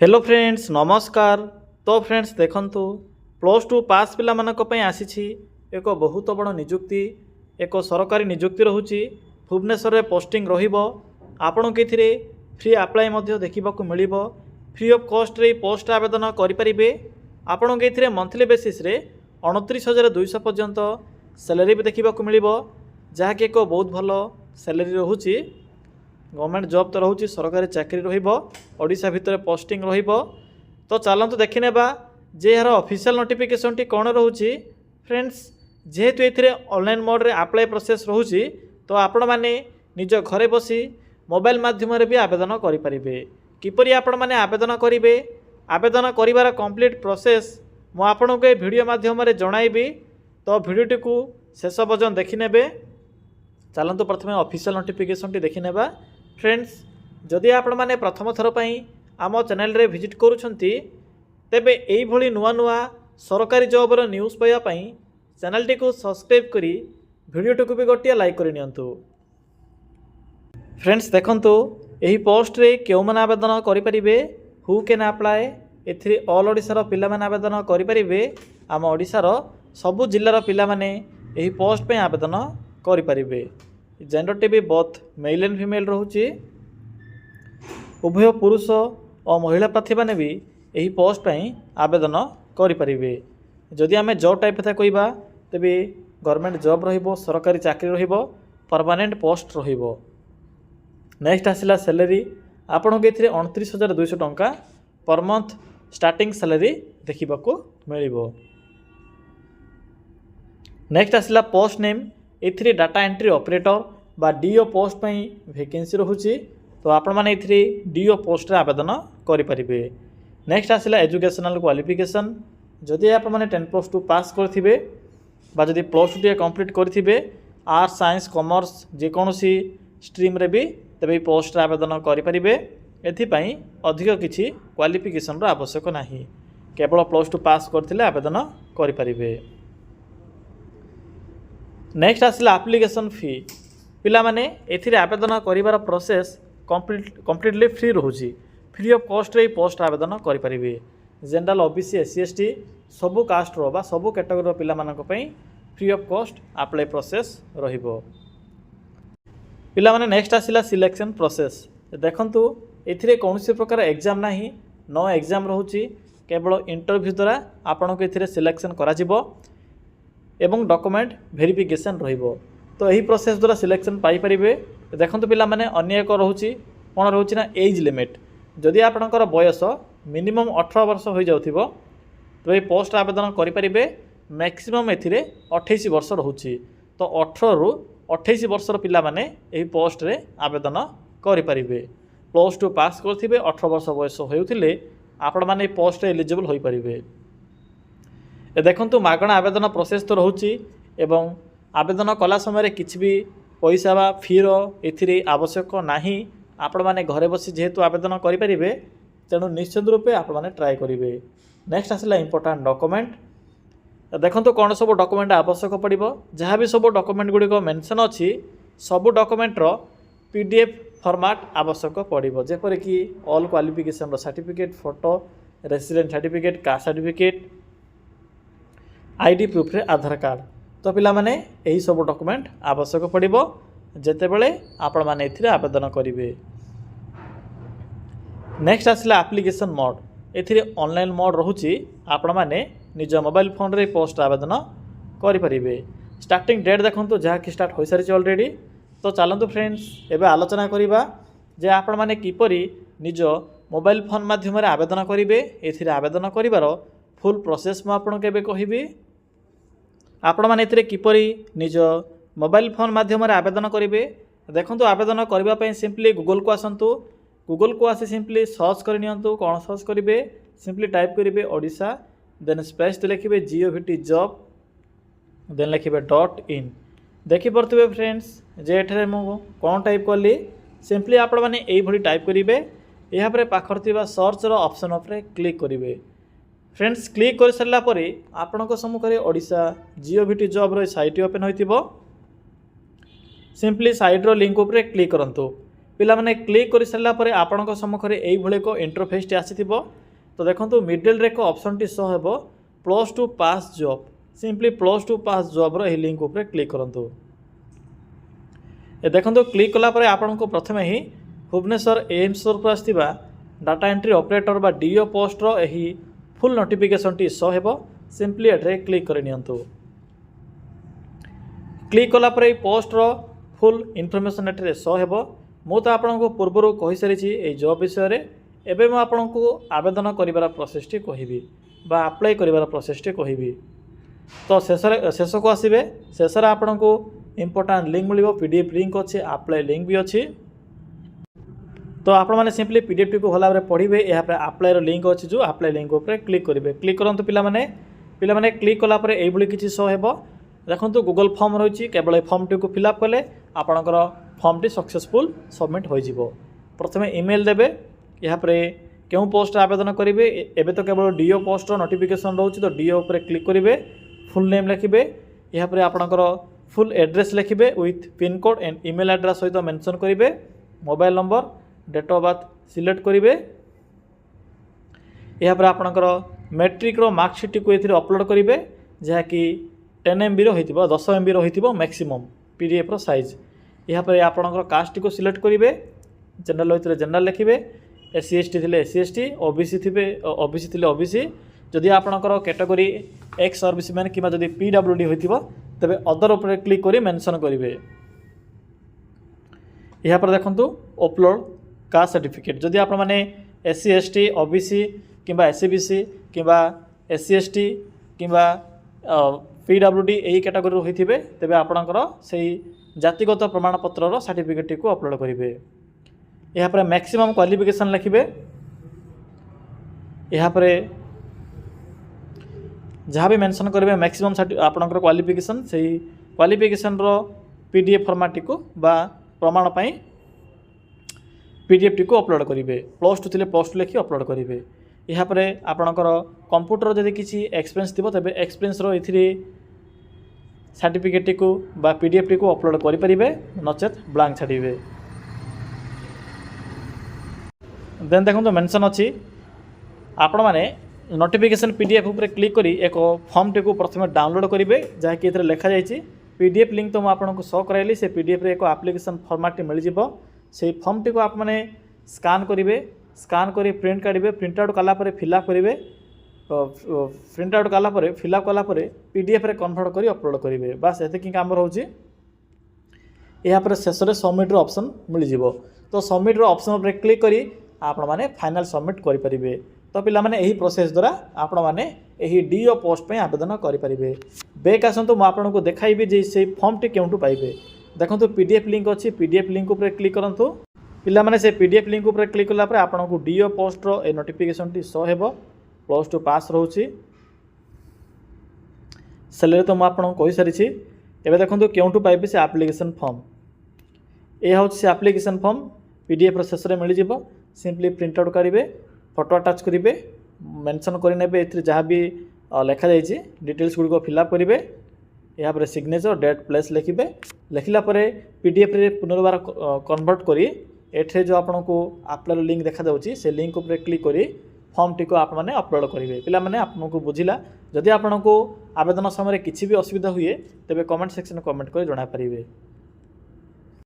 Hello friends नमस्कार। तो friends देखंतु प्लस टू पास पिला मानक पई आसीछि एक बहुत बड़ नियुक्ति एक सरकारी नियुक्ति रहुछि भुवनेश्वर रे पोस्टिंग रहिबो। आपण के थिरे फ्री अप्लाई मध्य देखिबाकू मिलिबो। फ्री ऑफ कॉस्ट रे पोस्ट आवेदन करि परिबे। आपण के थिरे मंथली बेसिस रे 29,200 पर्यंत सैलरी भी देखिबाकू मिलिबो, जहा कि एक बहुत भलो सैलरी रहुछि। गवर्नमेंट जॉब तो रोचे सरकारी चाकरी रोशा भितर पोस्टिंग रहिबो। तो चलतु देखी नेबा जे यार ऑफिशियल नोटिफिकेशन टी कौन रोचे। फ्रेंड्स जेहेतु ये ऑनलाइन मोड रे अप्लाई प्रोसेस रोचे तो आपण माने निज घरे बसी मोबाइल माध्यम भी आवेदन करें। किपरि आपण माने आवेदन करेंगे, आवेदन करिवार कंप्लीट प्रोसेस मु आपन को वीडियो माध्यम रे जणाइबी। तो वीडियोटी को शेष पर्यंत देखि नेबे। चलतु प्रथमे ऑफिशियल नोटिफिकेशन टी देखि नेबा। फ्रेंड्स जदि आपण माने प्रथम थर पई आम चैनल रे विजिट करूछंती तेबे एई भली नुआ नुआ सरकारी जॉब रो न्यूज़ पाइबा पई चैनल टी को सब्सक्राइब करी वीडियो को भी गोटिया लाइक करि नियंतु। फ्रेंड्स देखंतु एही पोस्ट रे केउ माने आवेदन करि परिबे, हु कैन अप्लाई। एथि ऑल ओडिसा रो पिला माने आवेदन करि परिबे। आम ओडिसा रो सबु जिल्ला रो पिला माने एही पोस्ट पे आवेदन करि परिबे। जेंडर टी भी बोथ मेल एंड फीमेल रोचे। उभय पुरुष और महिला प्रार्थी मैंने भी यही पोस्ट पर आवेदन करें। जदि आम जॉब टाइप कथा कहवा तेबे गवर्नमेंट जॉब रहिबो, सरकारी चाकरी रहिबो, परमानेंट पोस्ट रहिबो। नेक्स्ट आसिला सैलरी आपण के 29,200 टंका पर मंथ स्टार्टिंग सैलरी देखा मिलिबो। नेक्स्ट आसिला पोस्ट नेम एथिरे डाटा एंट्री ऑपरेटर बा डीओ पोस्ट पई वैकेंसी रहुची। तो आपण माने एथिरे डीओ पोस्ट रे आवेदन करि परिबे। नेक्स्ट आसिला एजुकेशनल क्वालिफिकेशन जदि आपण माने 10+2 पास करथिबे बा जदि +2 टे कंप्लीट करथिबे आर्ट्स साइंस कॉमर्स जे कोनोसी स्ट्रीम रे भी तबे पोस्ट रे आवेदन करि परिबे। एथि पई अधिक किछि क्वालिफिकेशन रो आवश्यक नाही, केवल +2 पास करथिले आवेदन करि परिबे। नेक्स्ट आसिला एप्लिकेशन फी। पिला माने एथिरे आवेदन करिवार प्रोसेस कंप्लीटली फ्री रोची। फ्री ऑफ कॉस्ट रे पोस्ट आवेदन करि परिबे। जनरल ओबीसी एससी एसटी सबु कास्ट रो बा सबु कैटेगरी रो पिला मानक पई free of cost apply process रहिबो। पिला माने नेक्स्ट आसिला सिलेक्शन प्रोसेस। देखंतु एथिरे कोनोसी प्रकार एग्जाम नाही, नो एग्जाम रोची, केवल इंटरव्यू द्वारा आपन को एथिरे सिलेक्शन करा जिवो एवं डॉक्यूमेंट वेरिफिकेशन रहिबो। तो यही प्रोसेस द्वारा सिलेक्शन पाई परिबे। देखंतु पिला माने अन्य एक रोची कोन रोची ना एज लिमिट। जदि आपनकर बयस मिनिमम 18 वर्ष हो जाउथिबो तो ये पोस्ट आवेदन करि परिबे। मैक्सिमम एथिरे 28 वर्ष रोची। तो 18 रु 28 वर्ष रो पिला माने एही पोस्ट रे आवेदन करि परिबे। +2 पास करथिबे, 18 वर्ष बयस होउथिले आपण माने पोस्ट रे एलिजिबल होई परिबे। देखंतु मागणा आवेदन प्रोसेस तो रोची एवं आवेदन कला समय किसी भी पैसा बा फीर एथिरे आवश्यक नाही। आपण माने घरे बसी जेहेतु आवेदन करें तेणु निश्चित रूपे आपण माने ट्राए करेंगे। नेक्स्ट आसला इंपोर्टाट डॉक्यूमेंट। देखंतु कौन सब डॉक्यूमेंट आवश्यक पड़िबो। जहाँ भी सब डॉक्यूमेंट गुड़िक मेंशन अच्छी सबू डॉक्यूमेंट रो पीडीएफ फॉर्मेट आवश्यक पड़िबो। जेपर कि all qualification certificate, photo, resident certificate, caste certificate, ID proof रे आधार कार्ड। तो पिला माने यही सब डॉक्यूमेंट आवश्यक पड़िबो जेतेबेले आपण माने एथिरे आवेदन करिवे। नेक्स्ट आसला एप्लिकेशन मोड। एथिरे ऑनलाइन मोड रहुची, आपण माने निज मोबाइल फोन रे पोस्ट आवेदन करि परिबे। स्टार्टिंग डेट देखंतु जहा कि स्टार्ट होई सारिछ ऑलरेडी। तो चलंतु फ्रेंड्स एबे आलोचना करिबा जे आपण माने किपरि निज मोबाइल फोन माध्यम रे आवेदन करिवे। एथिरे आवेदन करिवार फुल प्रोसेस मु आपण केबे कहिबी। आपण माने एथिरे किपरि निज मोबाइल फोन माध्यम रे आवेदन करिवे। देखंतु आवेदन करबा पई सिंपली गूगल को आसंतु। गूगल को आसी सिंपली सर्च कर नियंतु। कोन सर्च करिवे, सिंपली टाइप करिवे ओडिशा, देन स्पेस लिखिबे जीओवीटी जॉब, देन लिखिबे .in। देखि परतबे फ्रेंड्स जे एठरे मु कोन टाइप करली, सिंपली आपण माने एई भली टाइप करिवे। एहा परे पाखर थिबा सर्च रो ऑप्शन उपरे क्लिक करिवे। फ्रेंड्स क्लिक कर सारा पर आपण सम्मुखें ओडिशा जीओवीटी जॉब रो साइट ओपन होइतिबो। सिंपली साइट रो लिंक उपरे क्लिक करंतु। पिलामाने क्लिक कर सारा पर आपणक सम्मुखें यही एक इंटरफेस आसीथिबो। तो देखो मिडिल रे एक ऑप्शन टी शो हेबो +2 पास जॉब। सिंपली +2 पास जॉब रो लिंक उपर क्लिक करंतु। ए देखो क्लिक कला पर आपन को प्रथमे ही भुवनेश्वर एम्स तरफ आसथिबा डाटा एंट्री ऑपरेटर बा डीओ पोस्ट रो एही फुल नोटिफिकेशन टी शो हेबो। सिंपली एड्रे क्लिक कर नियंतु। क्लिक कला पर पोस्ट रो फुल इनफॉरमेशन एट्रे शो हेबो। मु तो आपन को पूर्व कहि सारिछि ए जॉब विषय रे। एबे मु आपन को आवेदन करिवार प्रोसेस टी कहिबी बा अप्लाई करिवार प्रोसेस टी कहिबी। तो शेष को आसबे शेष आपन को इंपोर्टेंट लिंक मिलिबो। पीडीएफ लिंक अच्छे अप्लाई लिंक भी अच्छी। तो आपण मैंने सिंपली पीडीएफ टी को भल भाव पढ़े। यहाँ पर अप्लाई लिंक अच्छी जो अप्लाई लिंक उपर क्लिक करेंगे। क्लिक करंतु पिलामाने क्लिक कला पर एभली किसी शो हेबो। देखंतु गूगल फॉर्म रही केवल ए फॉर्म टी को फिलअप कले आपणकर फॉर्म टी सक्सेसफुल सबमिट हो जिवो। प्रथमे ईमेल देबे। यहाँ पर क्यों पोस्ट आवेदन करेंगे एबे तो केवल डीओ पोस्ट नोटिफिकेशन रोचे। तो डीओ उपर क्लिक करेंगे। फुल नेम लिखिबे। यहाँ पर आपणकर फुल एड्रेस लिखिबे with pin code and email address सहित मेंशन करेंगे। Mobile number date of birth select करेंगे। यहाँ पर आपणकर मैट्रिक रो मार्कशीट को ये अपलोड करेंगे जहाँकि 10 MB रही 10 MB रही मैक्सिमम पीडीएफ रो साइज। यहाँ पर आपणकर कास्ट को सिलेक्ट करेंगे। जनरल होते जनरल लिखिबे। SC ST थे SC ST OBC थे OBC। जदि आपणकर कैटेगरी एक्स सर्विस मैन कि PWD होइथिबो तबे अदर उपर क्लिक करी मेंशन करेंगे। यहाँ पर देखंतु अपलोड कास्ट सर्टिफिकेट। जदि आपण माने SC ST OBC किंबा SCBC किंबा SC ST किंबा PWD यही कैटेगरी होइथिबे तबे आपणकर सेही जातिगत प्रमाणपत्र रो सर्टिफिकेट को अपलोड करेंगे। यहाँ पर मैक्सिमम क्वालिफिकेशन लिखिबे। यहाँ पर जहाँ भी मेंशन करेंगे मैक्सिमम आपणकर क्वालिफिकेशन से क्वालिफिकेशन रो पीडीएफ फॉर्मेट को बा प्रमाण पाई पीडीएफ टी को अपलोड करेंगे। +2 थे +2 लिखि अपलोड करेंगे। यहाँ पर आपणकर कंप्यूटर जदि किसी एक्सपीरियंस थी तेज एक्सपीरियंस रो इथिरे सर्टिफिकेट को बा पीडीएफ टी को अपलोड करेंगे नचेत ब्लांक छाड़े। देन देखो मेंशन अच्छी आपण मैंने नोटिफिकेशन पीडीएफ उपर क्लिक करी एक फॉर्म टी को प्रथम डाउनलोड करेंगे जहाँकि ये लिखा जाइए। पीडीएफ लिंक तो मुझे शो कराइली से पीडीएफ रे एक एप्लिकेशन फॉर्मेट मिल जाव। से फॉर्म टी को आप मैंने स्कान करेंगे। स्कान कर प्रिंट काढ़े। प्रिंट आउट कलापर फिलअप करेंगे। प्रिंट आउट कलापर फिलअप कलापर पीडीएफ रे कन्वर्ट कर अपलोड करेंगे। बास एति काम रोचे। यहाँ पर शेष में सबमिट ऑप्शन मिल जाव। तो सबमिट ऑप्शन उपर क्लिक करी आपण मैंने फाइनल सबमिट करेंगे। तो पिला माने यही प्रोसेस द्वारा आपण मैंने यही डीओ पोस्ट पे आवेदन करेंगे। बैक आसतु मुझे को देखाइबी जे से फॉर्म टी केउंटू पाइबे। देखो पीडीएफ लिंक अच्छी। पीडीएफ लिंक उपर क्लिक करंतु। पिला माने से पीडीएफ लिंक उपर क्लिक कला पर आपण को डीओ पोस्ट रो ए नोटिफिकेशन टी शो हेबो। +2 पास रोची। सैलरी तो मुझे कहि सारिछि। एबे देखंतु केउंटू पाइबे से एप्लिकेशन फॉर्म। ए हउछि से एप्लिकेशन फॉर्म पीडीएफ रो शेष रे मिल जिवो। सिंपली प्रिंट आउट करेंगे। फोटो अटैच करेंगे। मेंशन करने जहाँ भी लिखा जाइए डिटेल्स गुड़िक फिलअप करेंगे। यहाँ पर सिग्नेचर डेट प्लेस लिखिबे। लिखला परे पीडीएफ रे पुनर्बार कन्वर्ट करी एठे जो आपन को अप्लाई लिंक देखा जाउची से लिंक उपर क्लिक करी फॉर्म टी को आप माने अपलोड करेंगे। पिला माने आपन को बुझिला। जदि आपन को आवेदन समय किसी भी असुविधा हुए तेबे कमेंट सेक्शन में कमेंट कर जणा पारिबे।